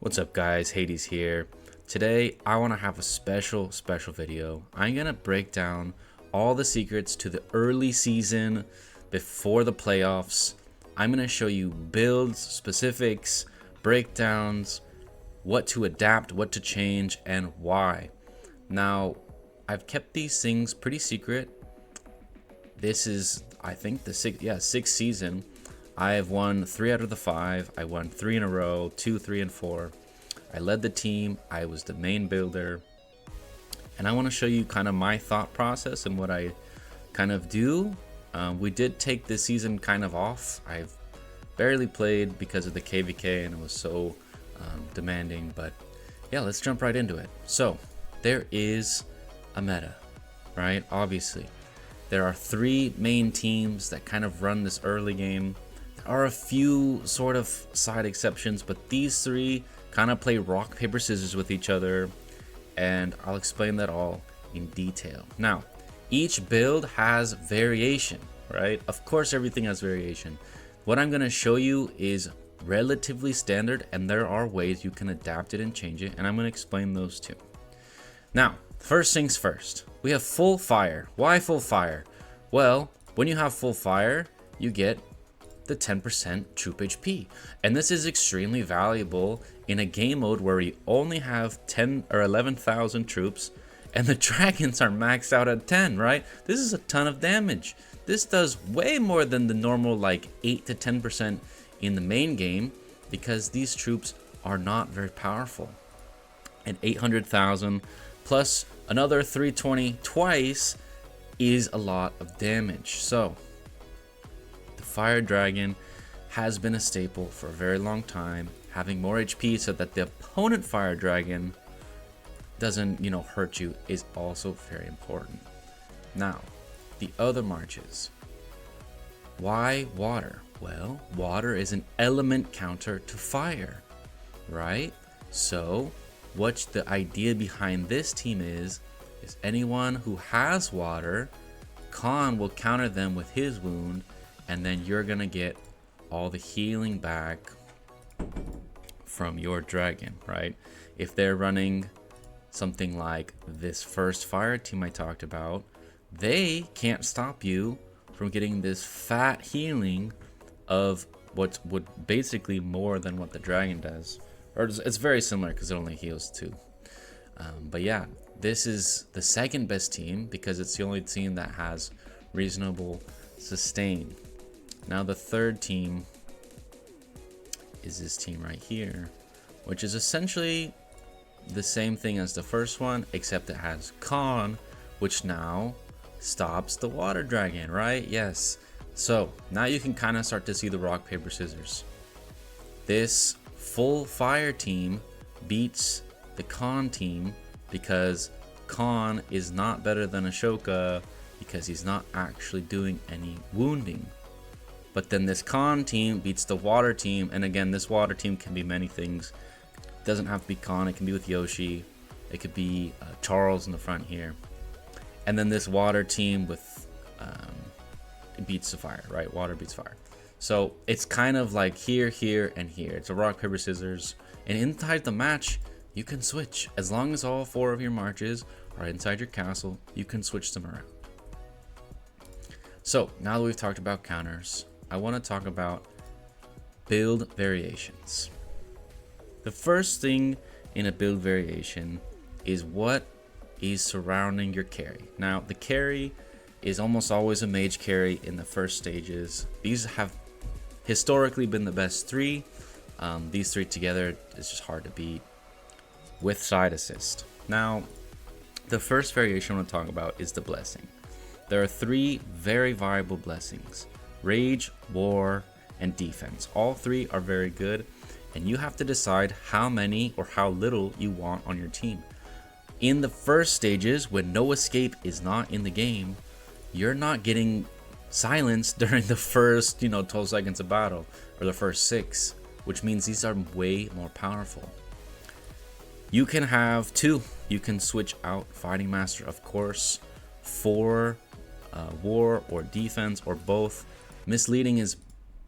What's up guys, Hades here. Today I want to have a special video. I'm going to break down all the secrets to the early season before the playoffs. I'm going to show you builds, specifics, breakdowns, what to adapt, what to change, and why. Now, I've kept these things pretty secret. This is, I think, the sixth season. I have won 3 out of the 5. I won 3 in a row, 2, 3, and 4. I led the team. I was the main builder. And I want to show you kind of my thought process and what I kind of do. We did take this season kind of off. I've barely played because of the KVK and it was so demanding. But yeah, let's jump right into it. So there is a meta, right? Obviously, there are 3 main teams that kind of run this early game. Are a few sort of side exceptions, but these 3 kind of play rock paper scissors with each other, and I'll explain that all in detail. Now, each build has variation, right? Of course everything has variation. What I'm going to show you is relatively standard, and there are ways you can adapt it and change it, and I'm going to explain those too. Now, first things first, we have full fire. Why full fire? Well, when you have full fire, you get the 10% troop HP, and this is extremely valuable in a game mode where we only have 10 or 11,000 troops and the dragons are maxed out at 10, right? This is a ton of damage. This does way more than the normal like 8 to 10% in the main game because these troops are not very powerful. And 800,000 plus another 320 twice is a lot of damage. So Fire Dragon has been a staple for a very long time. Having more HP so that the opponent Fire Dragon doesn't, hurt you is also very important. Now, the other marches. Why water? Well, water is an element counter to fire, right? So, what the idea behind this team is anyone who has water, Khan will counter them with his wound, and then you're gonna get all the healing back from your dragon, right? If they're running something like this first fire team I talked about, they can't stop you from getting this fat healing of what would basically more than what the dragon does. Or it's very similar because it only heals 2. But yeah, this is the second best team because it's the only team that has reasonable sustain. Now the third team is this team right here, which is essentially the same thing as the first one, except it has Khan, which now stops the water dragon, right? Yes. So now you can kind of start to see the rock, paper, scissors. This full fire team beats the Khan team because Khan is not better than Ashoka because he's not actually doing any wounding. But then this Khan team beats the water team, and again, this water team can be many things. It doesn't have to be Khan, it can be with Yoshi, it could be Charles in the front here. And then this water team with it beats the fire, right? Water beats fire. So it's kind of like here, here, and here. It's a rock, paper, scissors. And inside the match, you can switch. As long as all 4 of your marches are inside your castle, you can switch them around. So now that we've talked about counters, I want to talk about build variations. The first thing in a build variation is what is surrounding your carry. Now, the carry is almost always a mage carry in the first stages. These have historically been the best 3. These 3 together is just hard to beat with side assist. Now, the first variation I want to talk about is the blessing. There are 3 very viable blessings: Rage, War, and Defense. All 3 are very good, and you have to decide how many or how little you want on your team. In the first stages, when no escape is not in the game, you're not getting silenced during the first 12 seconds of battle, or the first 6, which means these are way more powerful. You can have 2. You can switch out Fighting Master, of course, for War or Defense, or both. Misleading is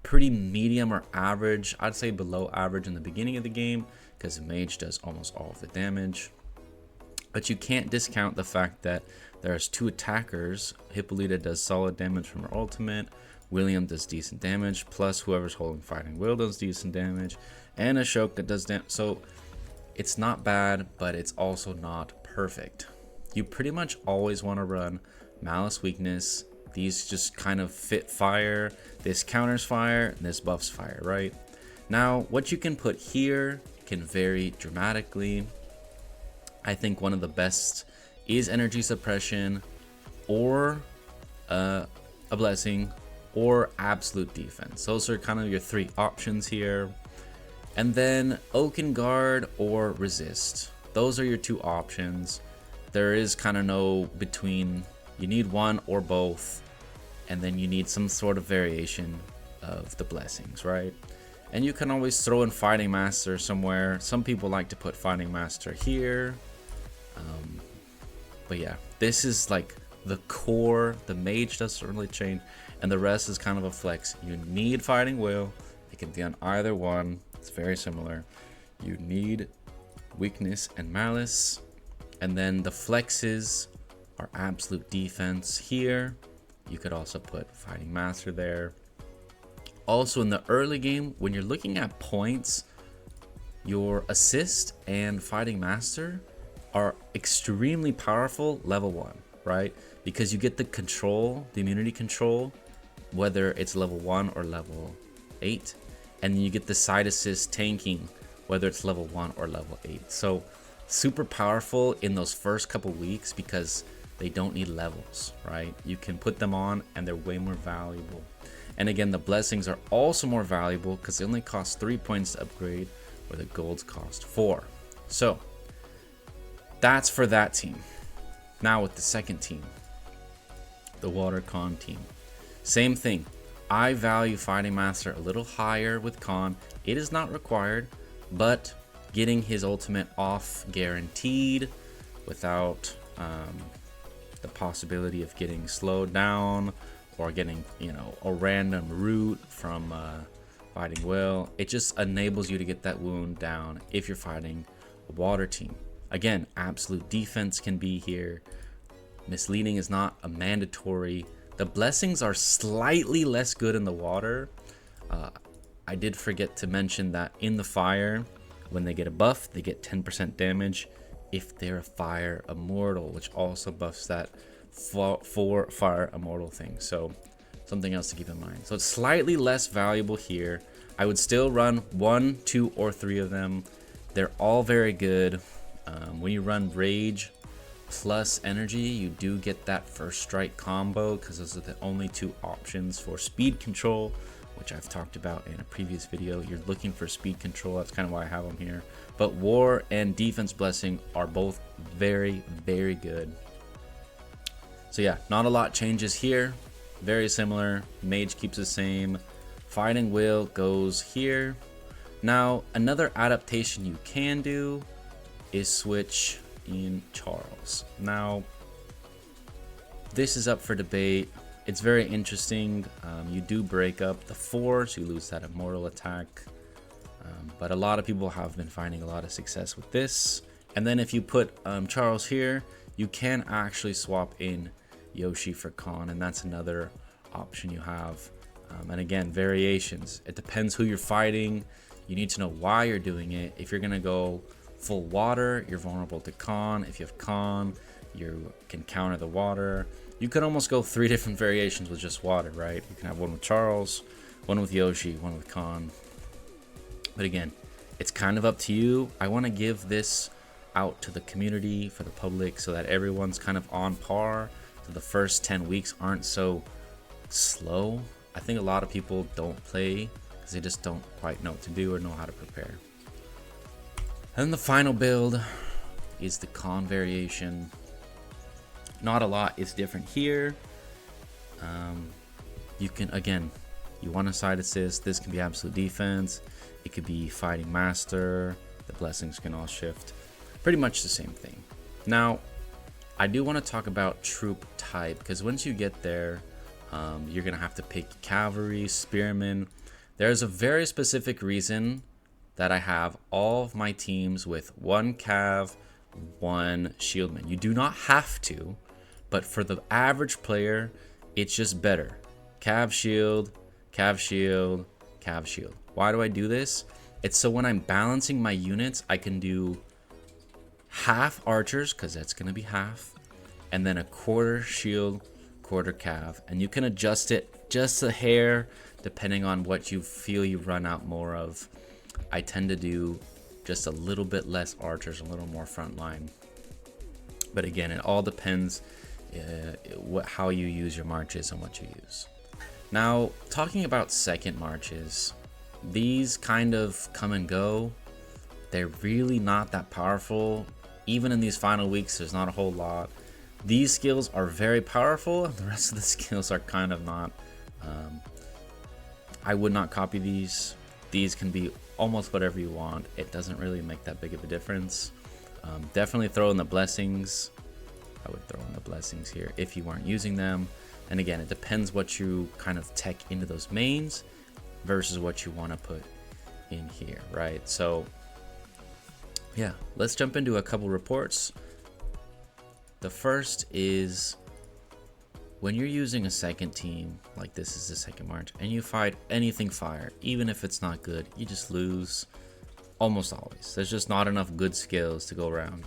pretty medium or average. I'd say below average in the beginning of the game because the mage does almost all of the damage. But you can't discount the fact that there's 2 attackers. Hippolyta does solid damage from her ultimate. William does decent damage. Plus whoever's holding Fighting Will does decent damage. And Ashoka does damage. So it's not bad, but it's also not perfect. You pretty much always want to run Malice Weakness. These just kind of fit fire. This counters fire, and this buffs fire, right? Now, what you can put here can vary dramatically. I think one of the best is Energy Suppression, or a Blessing, or Absolute Defense. Those are kind of your 3 options here. And then Oaken Guard or Resist. Those are your 2 options. There is kind of no between. You need one or both, and then you need some sort of variation of the blessings, right? And you can always throw in Fighting Master somewhere. Some people like to put Fighting Master here. But yeah, this is like the core. The mage doesn't really change, and the rest is kind of a flex. You need Fighting Will. It can be on either one. It's very similar. You need Weakness and Malice, and then the flexes are Absolute Defense here. You could also put Fighting Master there. Also in the early game, when you're looking at points, your Assist and Fighting Master are extremely powerful level 1, right? Because you get the control, the immunity control, whether it's level 1 or level 8. And then you get the side assist tanking, whether it's level 1 or level 8. So super powerful in those first couple weeks because they don't need levels, right? You can put them on and they're way more valuable. And again, the blessings are also more valuable because they only cost 3 points to upgrade, where the golds cost 4. So that's for that team. Now with the second team, the Water Khan team. Same thing. I value Fighting Master a little higher with Khan. It is not required, but getting his ultimate off guaranteed without the possibility of getting slowed down or getting, you know, a random root from Fighting Will. It just enables you to get that wound down if you're fighting a water team. Again, Absolute Defense can be here. Misleading is not a mandatory. The blessings are slightly less good in the water. I did forget to mention that in the fire, when they get a buff, they get 10% damage if they're a fire immortal, which also buffs that for fire immortal thing. So something else to keep in mind. So it's slightly less valuable here. I would still run 1, 2, or 3 of them. They're all very good. When you run Rage plus Energy, you do get that first strike combo because those are the only 2 options for speed control, which I've talked about in a previous video. You're looking for speed control. That's kind of why I have them here. But War and Defense Blessing are both very, very good. So yeah, not a lot changes here. Very similar. Mage keeps the same. Fighting Will goes here. Now, another adaptation you can do is switch in Charles. Now, this is up for debate. It's very interesting. You do break up the 4, so you lose that immortal attack. But a lot of people have been finding a lot of success with this. And then if you put Charles here, you can actually swap in Yoshi for Khan, and that's another option you have. And again, variations. It depends who you're fighting. You need to know why you're doing it. If you're gonna go full water, you're vulnerable to Khan. If you have Khan, you can counter the water. You could almost go 3 different variations with just water, right? You can have one with Charles, one with Yoshi, one with Khan. But again, it's kind of up to you. I want to give this out to the community, for the public, so that everyone's kind of on par, so the first 10 weeks aren't so slow. I think a lot of people don't play because they just don't quite know what to do or know how to prepare. And then the final build is the Khan variation. Not a lot is different here. You can, again, you want a side assist. This can be Absolute Defense. It could be Fighting Master. The blessings can all shift. Pretty much the same thing. Now, I do want to talk about troop type, because once you get there, you're going to have to pick Cavalry, Spearmen. There's a very specific reason that I have all of my teams with 1 Cav, 1 Shieldman. You do not have to, but for the average player, it's just better. Cav Shield, Cav Shield, Cav Shield. Why do I do this? It's so when I'm balancing my units, I can do half archers, because that's going to be half, and then a quarter shield, quarter cav. And you can adjust it just a hair depending on what you feel you run out more of. I tend to do just a little bit less archers, a little more front line. But again, it all depends how you use your marches and what you use. Now, talking about second marches, these kind of come and go. They're really not that powerful. Even in these final weeks, there's not a whole lot. These skills are very powerful, and the rest of the skills are kind of not. I would not copy these. These can be almost whatever you want. It doesn't really make that big of a difference. Definitely throw in the blessings. I would throw in the blessings here if you weren't using them. And again, it depends what you kind of tech into those mains versus what you want to put in here, right? So yeah, let's jump into a couple reports. The first is when you're using a second team, like this is the second march, and you fight anything fire, even if it's not good, you just lose almost always. There's just not enough good skills to go around.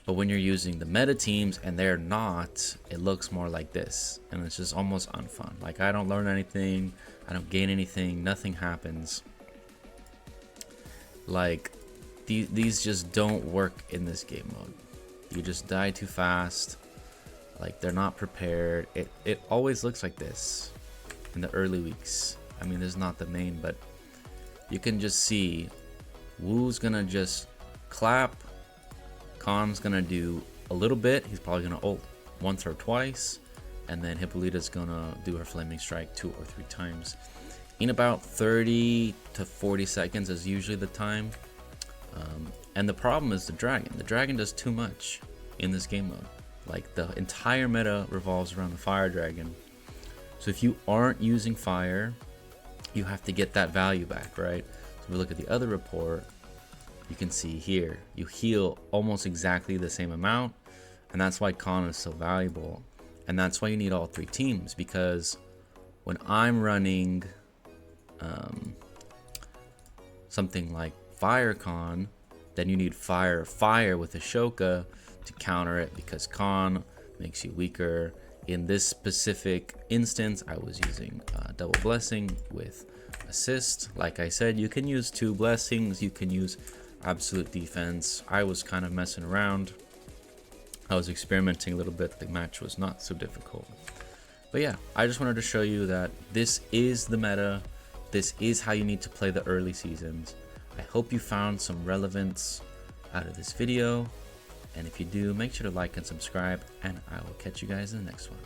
But when you're using the meta teams and they're not, it looks more like this, and it's just almost unfun. Like, I don't learn anything, I don't gain anything, nothing happens. Like, these just don't work in this game mode. You just die too fast. Like, they're not prepared. It always looks like this in the early weeks. I mean, this is not the main, but you can just see Wu's gonna just clap. Khan's gonna do a little bit. He's probably gonna ult once or twice, and then Hippolyta's gonna do her flaming strike 2 or 3 times in about 30 to 40 seconds is usually the time. And the problem is the dragon. The dragon does too much in this game mode. Like, the entire meta revolves around the fire dragon. So if you aren't using fire, you have to get that value back, right? So if we look at the other report, you can see here, you heal almost exactly the same amount. And that's why Khan is so valuable. And that's why you need all 3 teams, because when I'm running something like Fire Khan, then you need Fire with Ashoka to counter it, because Khan makes you weaker. In this specific instance, I was using double blessing with assist. Like I said, you can use 2 blessings, you can use absolute defense. I was kind of messing around. I was experimenting a little bit. The match was not so difficult. But yeah, I just wanted to show you that this is the meta. This is how you need to play the early seasons. I hope you found some relevance out of this video. And if you do, make sure to like and subscribe, and I will catch you guys in the next one.